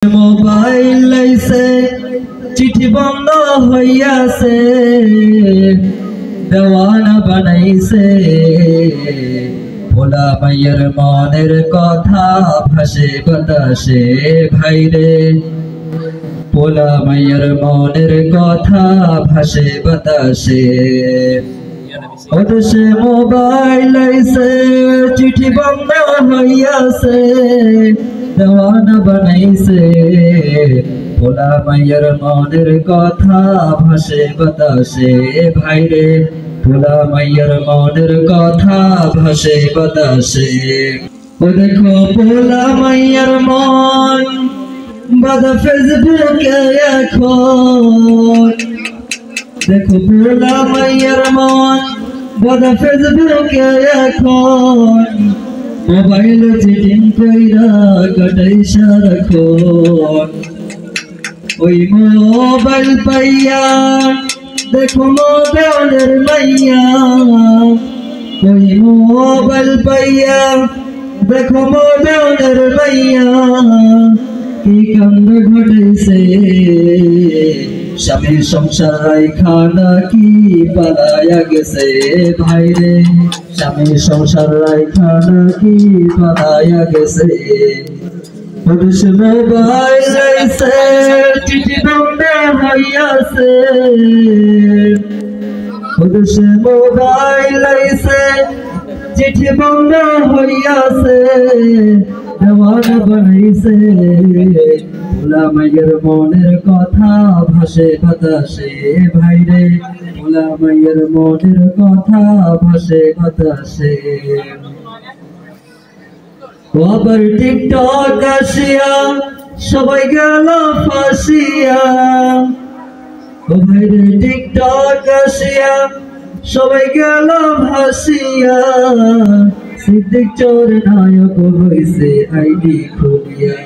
mobile লাইছে চিঠি বন্ধ হইয়াছে দেওয়ানা বানাইছে ভোলা মাইয়ের মনের কথা ভাসে বাতাসে ভাইরে ভোলা মাইয়ের মনের কথা ভাসে বাতাসে ওদেশে মোবাইল লাইছে চিঠি বন্ধ হইয়াছে দেওয়ানা বানাইছে ভোলা মাইয়ের মনের কথা ভাসে বাতাসে ভাইরে ভোলা মাইয়ের মনের কথা ভাসে বাতাসে ও দেখো ভোলা মাইয়ের মন বাদা ফেসবুকে এখন দেখো ভোলা মাইয়ের মন বাদা ফেসবুকে এখন মোবাইল চিটিং কইরা কাটাই সারাক্ষণ ওই মোবাইল পাইয়া দেখো মোবাইলের মাইয়া ওই মোবাইল পাইয়া দেখো মোবাইলের মাইয়া কি কাণ্ড ঘটেছে স্বামীর সংসার রাইখা নাকি পালায়া গেছে ভাইরে স্বামীর সংসার রাইখা নাকি পালায়া গেছে পুরুষ মোবাইল লাইছে চিঠি বন্ধ হইয়াছে পুরুষ মোবাইল লাইছে চিঠি বন্ধ হইয়াছে দেওয়ানা বানাইছে ভোলা মাইয়ের মনের কথা ভাসে বাতাসে ভাইরে ভোলা মাইয়ের মনের কথা ভাসে বাতাসে আবার টিকটক আসিয়া সবাই গেল ফাঁসিয়া ও ভাইরে টিকটক আসিয়া সবাই গেল ভাসিয়া সিদ্দিক চোর নায়ক হইছে আইডি খুলিয়া